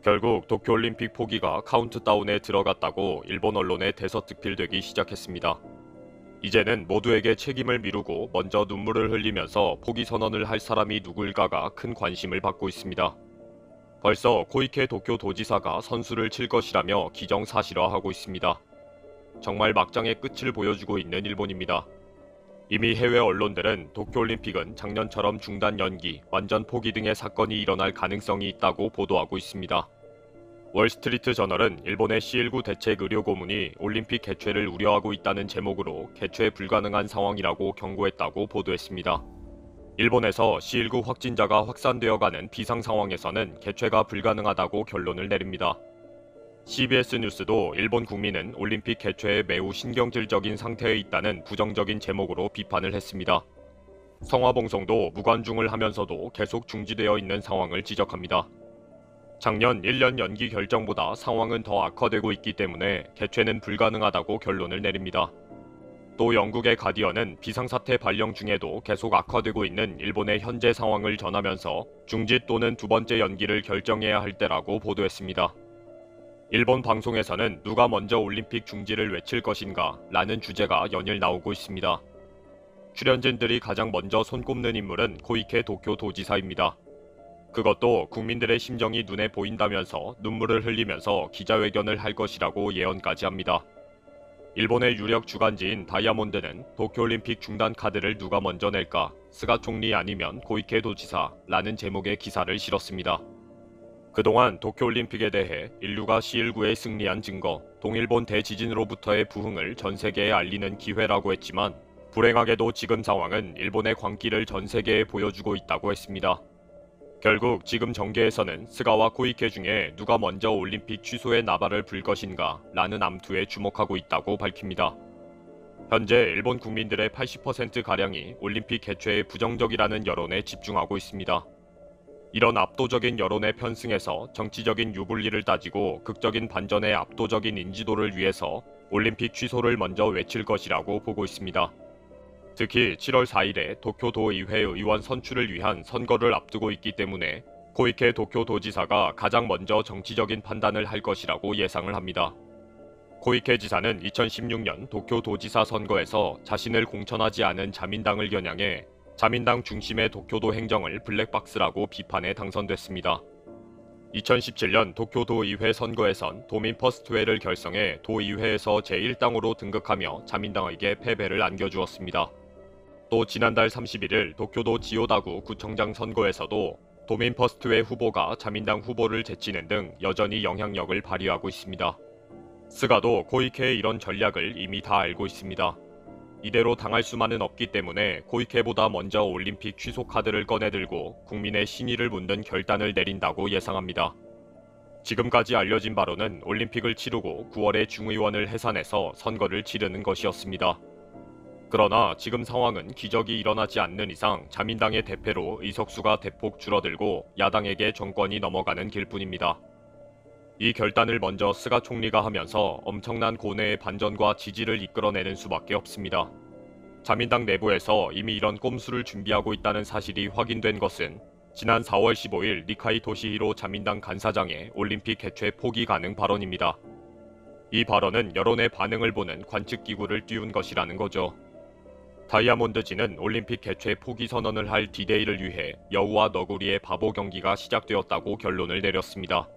결국 도쿄올림픽 포기가 카운트다운에 들어갔다고 일본 언론에 대서특필되기 시작했습니다. 이제는 모두에게 책임을 미루고 먼저 눈물을 흘리면서 포기 선언을 할 사람이 누굴까가 큰 관심을 받고 있습니다. 벌써 코이케 도쿄도지사가 선수를 칠 것이라며 기정사실화하고 있습니다. 정말 막장의 끝을 보여주고 있는 일본입니다. 이미 해외 언론들은 도쿄올림픽은 작년처럼 중단 연기, 완전 포기 등의 사건이 일어날 가능성이 있다고 보도하고 있습니다. 월스트리트 저널은 일본의 C19 대책 의료 고문이 올림픽 개최를 우려하고 있다는 제목으로 개최 불가능한 상황이라고 경고했다고 보도했습니다. 일본에서 C19 확진자가 확산되어가는 비상 상황에서는 개최가 불가능하다고 결론을 내립니다. CBS 뉴스도 일본 국민은 올림픽 개최에 매우 신경질적인 상태에 있다는 부정적인 제목으로 비판을 했습니다. 성화봉송도 무관중을 하면서도 계속 중지되어 있는 상황을 지적합니다. 작년 1년 연기 결정보다 상황은 더 악화되고 있기 때문에 개최는 불가능하다고 결론을 내립니다. 또 영국의 가디언은 비상사태 발령 중에도 계속 악화되고 있는 일본의 현재 상황을 전하면서 중지 또는 두 번째 연기를 결정해야 할 때라고 보도했습니다. 일본 방송에서는 누가 먼저 올림픽 중지를 외칠 것인가 라는 주제가 연일 나오고 있습니다. 출연진들이 가장 먼저 손꼽는 인물은 코이케 도쿄도지사입니다. 그것도 국민들의 심정이 눈에 보인다면서 눈물을 흘리면서 기자회견을 할 것이라고 예언까지 합니다. 일본의 유력 주간지인 다이아몬드는 도쿄올림픽 중단 카드를 누가 먼저 낼까? 스가 총리 아니면 코이케 도지사라는 제목의 기사를 실었습니다. 그동안 도쿄올림픽에 대해 인류가 C19에 승리한 증거, 동일본 대지진으로부터의 부흥을 전 세계에 알리는 기회라고 했지만 불행하게도 지금 상황은 일본의 광기를 전 세계에 보여주고 있다고 했습니다. 결국 지금 정계에서는 스가와 코이케 중에 누가 먼저 올림픽 취소의 나발을 불 것인가 라는 암투에 주목하고 있다고 밝힙니다. 현재 일본 국민들의 80%가량이 올림픽 개최에 부정적이라는 여론에 집중하고 있습니다. 이런 압도적인 여론의 편승에서 정치적인 유불리를 따지고 극적인 반전의 압도적인 인지도를 위해서 올림픽 취소를 먼저 외칠 것이라고 보고 있습니다. 특히 7월 4일에 도쿄도의회 의원 선출을 위한 선거를 앞두고 있기 때문에 코이케 도쿄도지사가 가장 먼저 정치적인 판단을 할 것이라고 예상을 합니다. 코이케 지사는 2016년 도쿄도지사 선거에서 자신을 공천하지 않은 자민당을 겨냥해 자민당 중심의 도쿄도 행정을 블랙박스라고 비판해 당선됐습니다. 2017년 도쿄도의회 선거에선 도민퍼스트회를 결성해 도의회에서 제1당으로 등극하며 자민당에게 패배를 안겨주었습니다. 또 지난달 31일 도쿄도 지오다구 구청장 선거에서도 도민퍼스트회 후보가 자민당 후보를 제치는 등 여전히 영향력을 발휘하고 있습니다. 스가도 코이케의 이런 전략을 이미 다 알고 있습니다. 이대로 당할 수만은 없기 때문에 코이케보다 먼저 올림픽 취소 카드를 꺼내들고 국민의 신의를 묻는 결단을 내린다고 예상합니다. 지금까지 알려진 바로는 올림픽을 치르고 9월에 중의원을 해산해서 선거를 치르는 것이었습니다. 그러나 지금 상황은 기적이 일어나지 않는 이상 자민당의 대패로 의석수가 대폭 줄어들고 야당에게 정권이 넘어가는 길뿐입니다. 이 결단을 먼저 스가 총리가 하면서 엄청난 고뇌의 반전과 지지를 이끌어내는 수밖에 없습니다. 자민당 내부에서 이미 이런 꼼수를 준비하고 있다는 사실이 확인된 것은 지난 4월 15일 니카이 토시히로 자민당 간사장의 올림픽 개최 포기 가능 발언입니다. 이 발언은 여론의 반응을 보는 관측기구를 띄운 것이라는 거죠. 다이아몬드지는 올림픽 개최 포기 선언을 할 디데이를 위해 여우와 너구리의 바보 경기가 시작되었다고 결론을 내렸습니다.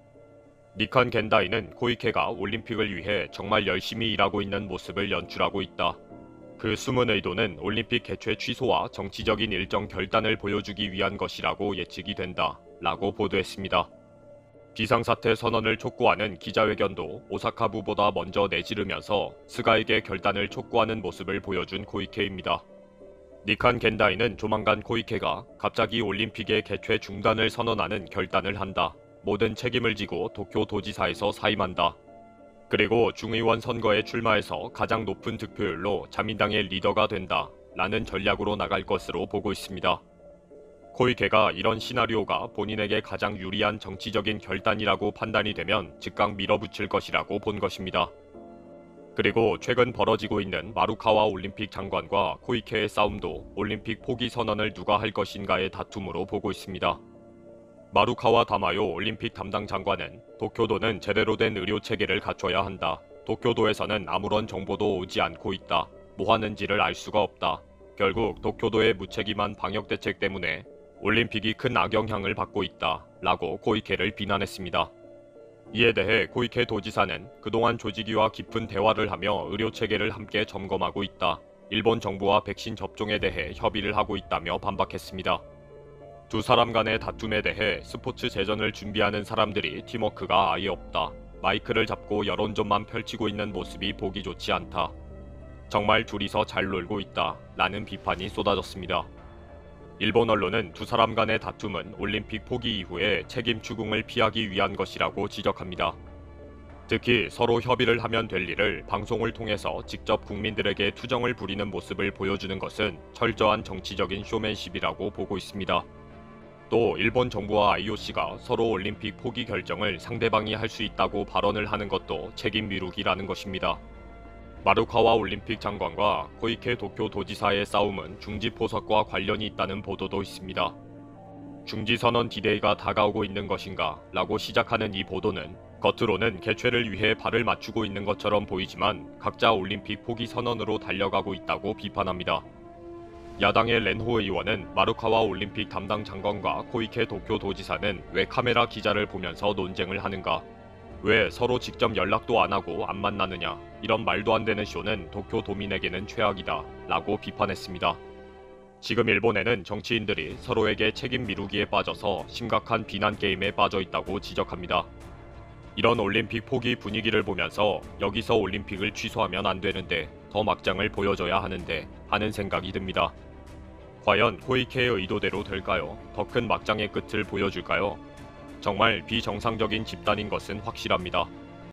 니칸 겐다이는 코이케가 올림픽을 위해 정말 열심히 일하고 있는 모습을 연출하고 있다. 그 숨은 의도는 올림픽 개최 취소와 정치적인 일정 결단을 보여주기 위한 것이라고 예측이 된다. 라고 보도했습니다. 비상사태 선언을 촉구하는 기자회견도 오사카부보다 먼저 내지르면서 스가에게 결단을 촉구하는 모습을 보여준 코이케입니다. 니칸 겐다이는 조만간 코이케가 갑자기 올림픽의 개최 중단을 선언하는 결단을 한다. 모든 책임을 지고 도쿄도지사에서 사임한다. 그리고 중의원 선거에 출마해서 가장 높은 득표율로 자민당의 리더가 된다. 라는 전략으로 나갈 것으로 보고 있습니다. 코이케가 이런 시나리오가 본인에게 가장 유리한 정치적인 결단이라고 판단이 되면 즉각 밀어붙일 것이라고 본 것입니다. 그리고 최근 벌어지고 있는 마루카와 올림픽 장관과 코이케의 싸움도 올림픽 포기 선언을 누가 할 것인가의 다툼으로 보고 있습니다. 마루카와 다마요 올림픽 담당 장관은 도쿄도는 제대로 된 의료 체계를 갖춰야 한다. 도쿄도에서는 아무런 정보도 오지 않고 있다. 뭐 하는지를 알 수가 없다. 결국 도쿄도의 무책임한 방역 대책 때문에 올림픽이 큰 악영향을 받고 있다. 라고 고이케를 비난했습니다. 이에 대해 고이케 도지사는 그동안 조직위와 깊은 대화를 하며 의료 체계를 함께 점검하고 있다. 일본 정부와 백신 접종에 대해 협의를 하고 있다며 반박했습니다. 두 사람 간의 다툼에 대해 스포츠 재전을 준비하는 사람들이 팀워크가 아예 없다. 마이크를 잡고 여론전만 펼치고 있는 모습이 보기 좋지 않다. 정말 둘이서 잘 놀고 있다. 라는 비판이 쏟아졌습니다. 일본 언론은 두 사람 간의 다툼은 올림픽 포기 이후에 책임 추궁을 피하기 위한 것이라고 지적합니다. 특히 서로 협의를 하면 될 일을 방송을 통해서 직접 국민들에게 투정을 부리는 모습을 보여주는 것은 철저한 정치적인 쇼맨십이라고 보고 있습니다. 또 일본 정부와 IOC가 서로 올림픽 포기 결정을 상대방이 할 수 있다고 발언을 하는 것도 책임 미루기라는 것입니다. 마루카와 올림픽 장관과 코이케 도쿄 도지사의 싸움은 중지 포석과 관련이 있다는 보도도 있습니다. 중지선언 디데이가 다가오고 있는 것인가? 라고 시작하는 이 보도는 겉으로는 개최를 위해 발을 맞추고 있는 것처럼 보이지만 각자 올림픽 포기 선언으로 달려가고 있다고 비판합니다. 야당의 렌호 의원은 마루카와 올림픽 담당 장관과 코이케 도쿄 도지사는 왜 카메라 기자를 보면서 논쟁을 하는가? 왜 서로 직접 연락도 안 하고 안 만나느냐? 이런 말도 안 되는 쇼는 도쿄 도민에게는 최악이다. 라고 비판했습니다. 지금 일본에는 정치인들이 서로에게 책임 미루기에 빠져서 심각한 비난 게임에 빠져 있다고 지적합니다. 이런 올림픽 포기 분위기를 보면서 여기서 올림픽을 취소하면 안 되는데 더 막장을 보여줘야 하는데 하는 생각이 듭니다. 과연 코이케의 의도대로 될까요? 더 큰 막장의 끝을 보여줄까요? 정말 비정상적인 집단인 것은 확실합니다.